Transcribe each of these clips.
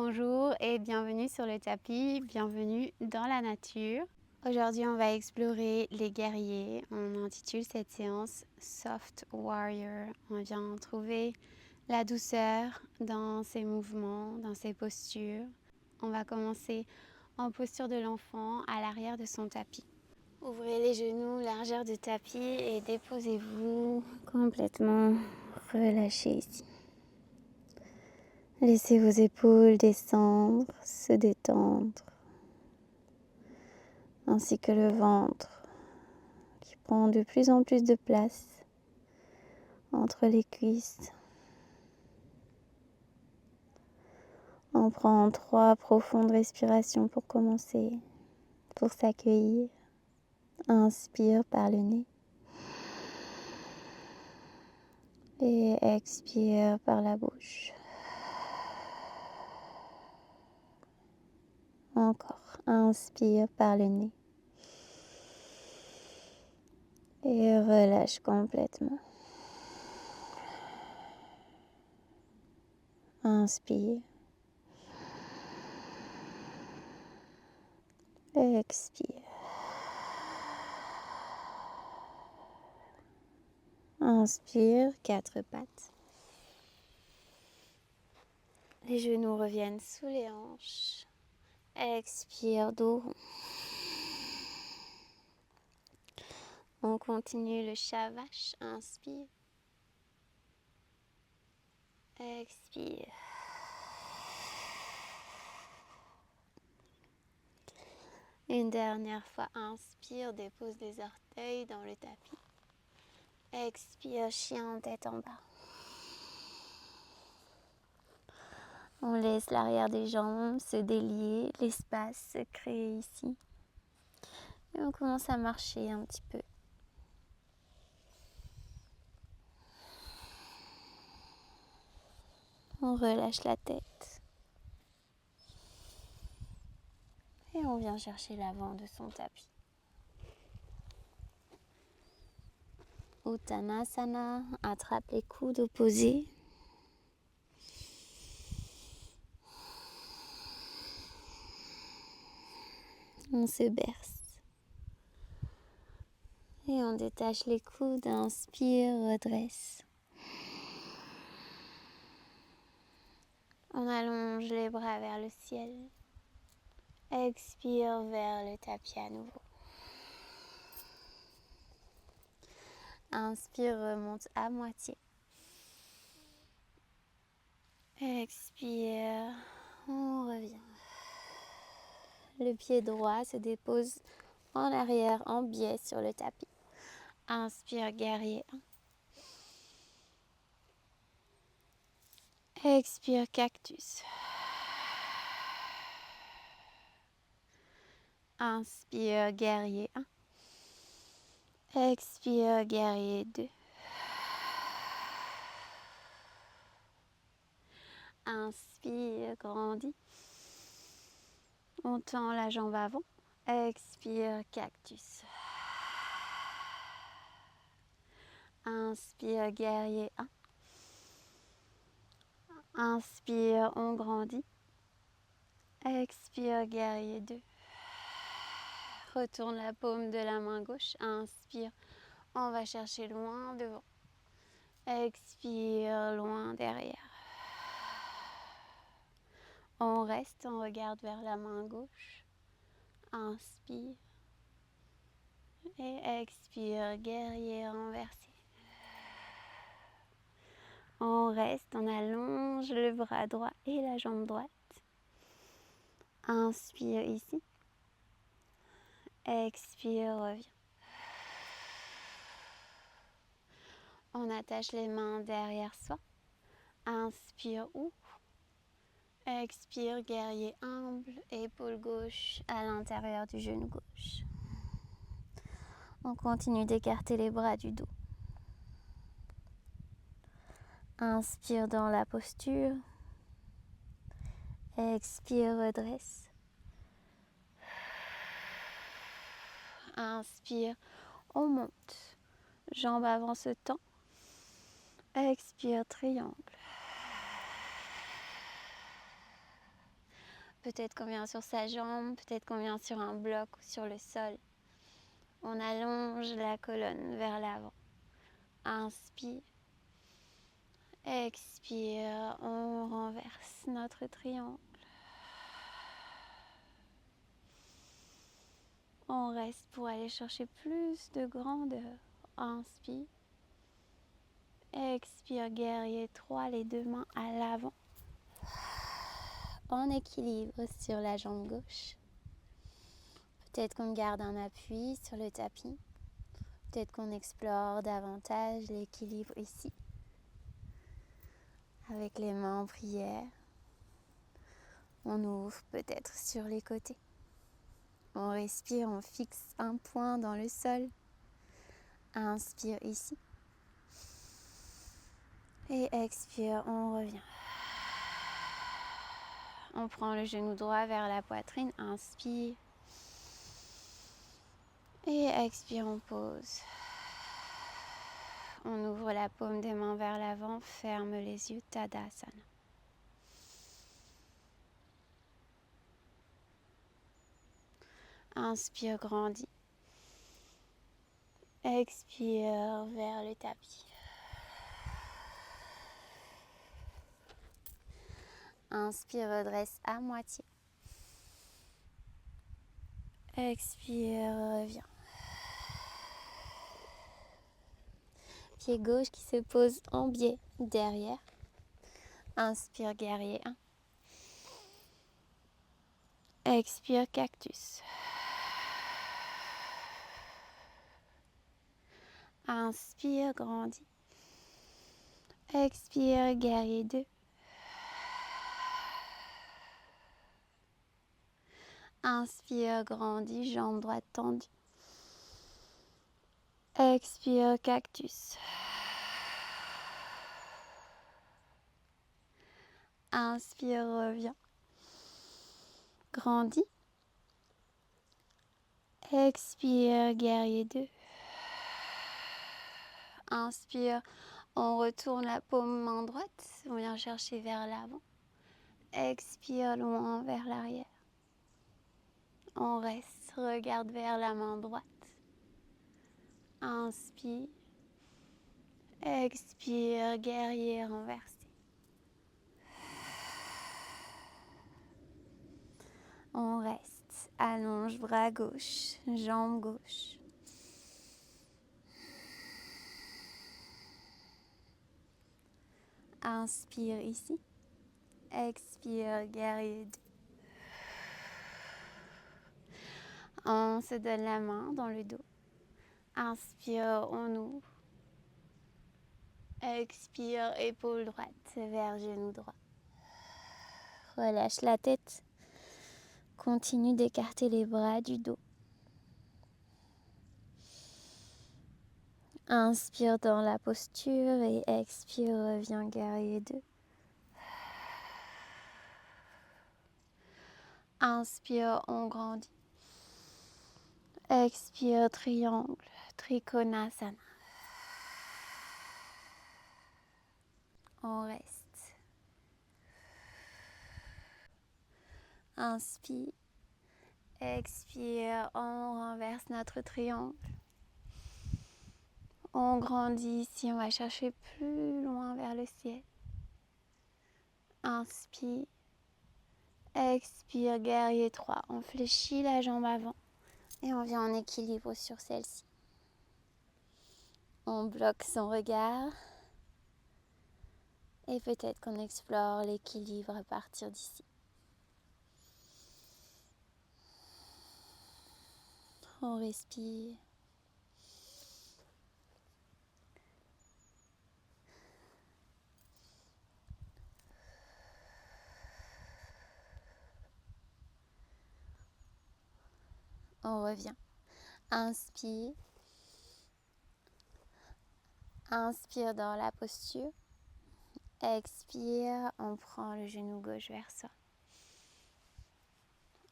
Bonjour et bienvenue sur le tapis, bienvenue dans la nature. Aujourd'hui, on va explorer les guerriers. On intitule cette séance Soft Warrior. On vient trouver la douceur dans ses mouvements, dans ses postures. On va commencer en posture de l'enfant à l'arrière de son tapis. Ouvrez les genoux, largeur de tapis et déposez-vous complètement relâché ici. Laissez vos épaules descendre, se détendre, ainsi que le ventre qui prend de plus en plus de place entre les cuisses. On prend 3 profondes respirations pour commencer, pour s'accueillir. Inspire par le nez et expire par la bouche. Encore, inspire par le nez et relâche complètement. Inspire. Expire. Inspire, 4 pattes. Les genoux reviennent sous les hanches. Expire, dos rond. On continue le chat vache. Inspire. Expire. Une dernière fois, inspire, dépose les orteils dans le tapis. Expire, chien tête en bas. On laisse l'arrière des jambes se délier, l'espace se crée ici. Et on commence à marcher un petit peu. On relâche la tête. Et on vient chercher l'avant de son tapis. Uttanasana, attrape les coudes opposés. On se berce. Et on détache les coudes, inspire, redresse. On allonge les bras vers le ciel. Expire vers le tapis à nouveau. Inspire, remonte à moitié. Expire, on revient. Le pied droit se dépose en arrière, en biais sur le tapis. Inspire, guerrier 1. Expire, cactus. Inspire, guerrier 1. Expire, guerrier 2. Inspire, grandis. On tend la jambe avant. Expire, cactus. Inspire, guerrier 1. Inspire, on grandit. Expire, guerrier 2. Retourne la paume de la main gauche. Inspire, on va chercher loin devant. Expire, loin derrière. On reste, on regarde vers la main gauche. Inspire. Et expire, guerrier renversé. On reste, on allonge le bras droit et la jambe droite. Inspire ici. Expire, reviens. On attache les mains derrière soi. Inspire, ouvre. Expire, guerrier humble, épaule gauche à l'intérieur du genou gauche. On continue d'écarter les bras du dos. Inspire dans la posture. Expire, redresse. Inspire, on monte. Jambes avant se tend. Expire, triangle. Peut-être qu'on vient sur sa jambe, peut-être qu'on vient sur un bloc ou sur le sol. On allonge la colonne vers l'avant. Inspire. Expire. On renverse notre triangle. On reste pour aller chercher plus de grandeur. Inspire. Expire, guerrier 3, les deux mains à l'avant. En équilibre sur la jambe gauche. Peut-être qu'on garde un appui sur le tapis. Peut-être qu'on explore davantage l'équilibre ici. Avec les mains en prière. On ouvre peut-être sur les côtés. On respire, on fixe un point dans le sol. Inspire ici. Et expire, on revient. On prend le genou droit vers la poitrine. Inspire. Et expire, on pose. On ouvre la paume des mains vers l'avant. Ferme les yeux. Tadasana. Inspire, grandis. Expire vers le tapis. Inspire, redresse à moitié. Expire, reviens. Pied gauche qui se pose en biais derrière. Inspire, guerrier 1. Expire, cactus. Inspire, grandis. Expire, guerrier 2. Inspire, grandis, jambe droite tendue. Expire, cactus. Inspire, reviens. Grandis. Expire, guerrier 2. Inspire, on retourne la paume main droite. On vient chercher vers l'avant. Expire, loin vers l'arrière. On reste, regarde vers la main droite. Inspire. Expire, guerrier renversé. On reste, allonge bras gauche, jambe gauche. Inspire ici. Expire, guerrier 2. On se donne la main dans le dos. Inspire, on ouvre. Expire, épaule droite vers genou droit. Relâche la tête. Continue d'écarter les bras du dos. Inspire dans la posture et expire, reviens guerrier 2. Inspire, on grandit. Expire, triangle, trikonasana. On reste. Inspire. Expire, on renverse notre triangle. On grandit ici, on va chercher plus loin vers le ciel. Inspire. Expire, guerrier 3. On fléchit la jambe avant et on vient en équilibre sur celle-ci. On bloque son regard et peut-être qu'on explore l'équilibre à partir d'ici. On respire. On revient. Inspire. Inspire dans la posture. Expire, on prend le genou gauche vers soi.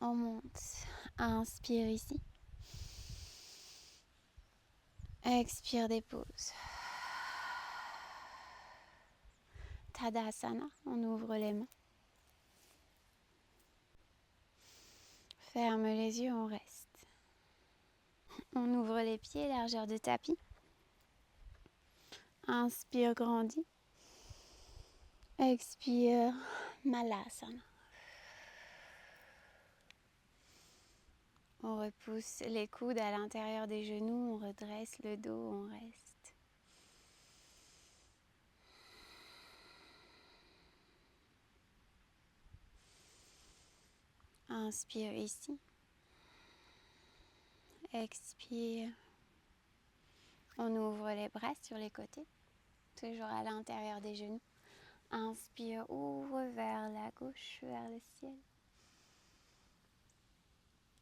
On monte. Inspire ici. Expire, dépose. Tadasana, on ouvre les mains. Ferme les yeux, on reste. On ouvre les pieds, largeur de tapis. Inspire, grandis. Expire, Malasana. On repousse les coudes à l'intérieur des genoux, on redresse le dos, on reste. Inspire ici. Expire. On ouvre les bras sur les côtés, toujours à l'intérieur des genoux. Inspire, ouvre vers la gauche, vers le ciel.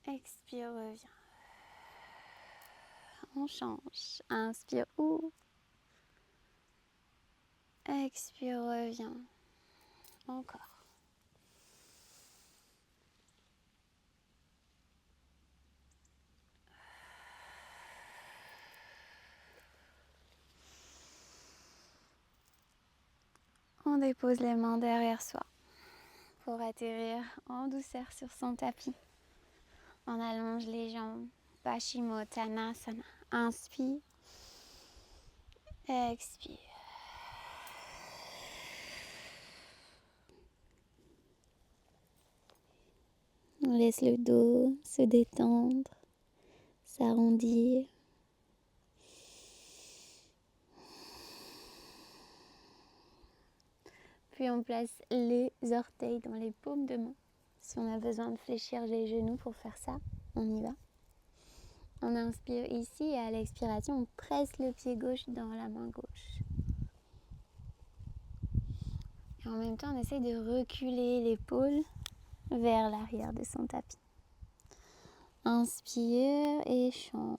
Expire, reviens. On change. Inspire, ouvre. Expire, reviens. Encore. On dépose les mains derrière soi pour atterrir en douceur sur son tapis. On allonge les jambes. Paschimottanasana. Inspire. Expire. On laisse le dos se détendre, s'arrondir. Puis on place les orteils dans les paumes de main. Si on a besoin de fléchir les genoux pour faire ça, on y va. On inspire ici et à l'expiration, on presse le pied gauche dans la main gauche. Et en même temps, on essaye de reculer l'épaule vers l'arrière de son tapis. Inspire et change.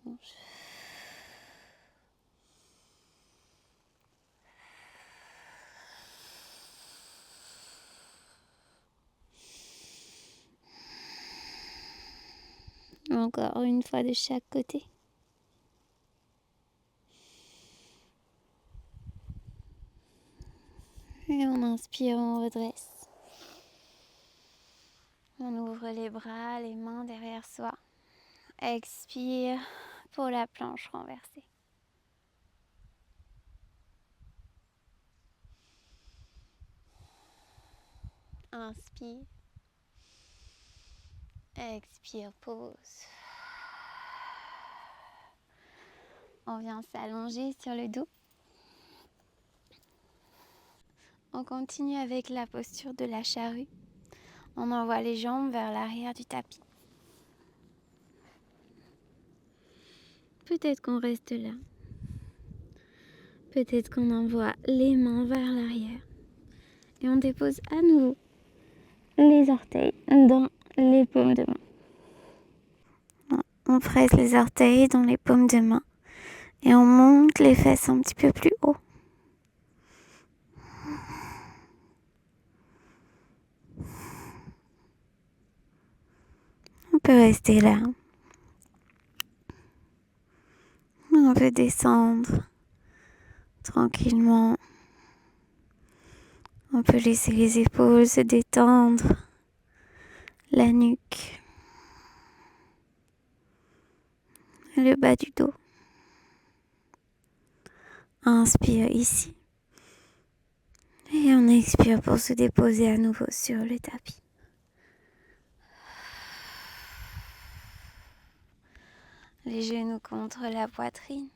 Encore une fois de chaque côté. Et on inspire, on redresse. On ouvre les bras, les mains derrière soi. Expire pour la planche renversée. Inspire. Expire, pause. On vient s'allonger sur le dos. On continue avec la posture de la charrue. On envoie les jambes vers l'arrière du tapis. Peut-être qu'on reste là. Peut-être qu'on envoie les mains vers l'arrière. Et on dépose à nouveau les orteils dans les paumes de main. On presse les orteils dans les paumes de main. Et on monte les fesses un petit peu plus haut. On peut rester là. On peut descendre tranquillement. On peut laisser les épaules se détendre, la nuque, le bas du dos. Inspire ici. Et on expire pour se déposer à nouveau sur le tapis. Les genoux contre la poitrine.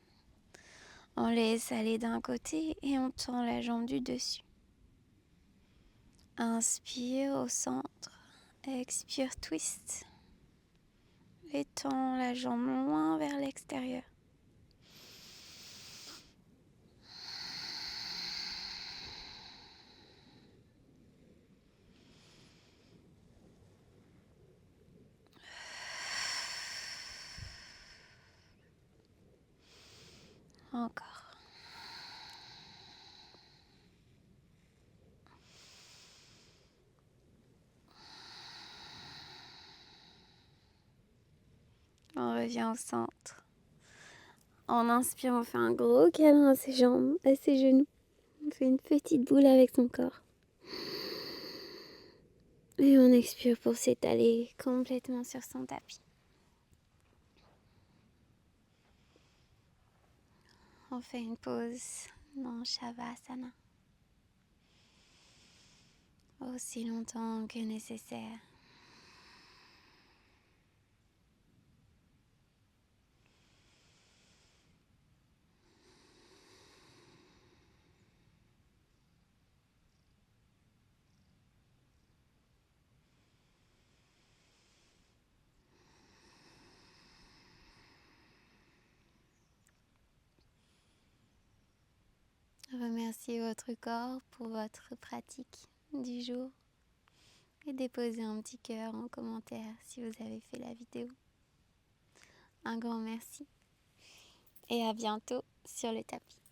On laisse aller d'un côté et on tend la jambe du dessus. Inspire au centre. Expire, twist. Et tend la jambe loin vers l'extérieur. Encore. On revient au centre. En inspire, on fait un gros câlin à ses jambes, à ses genoux. On fait une petite boule avec son corps. Et on expire pour s'étaler complètement sur son tapis. On fait une pause dans Shavasana. Aussi longtemps que nécessaire. Remerciez votre corps pour votre pratique du jour et déposez un petit cœur en commentaire si vous avez fait la vidéo. Un grand merci et à bientôt sur le tapis.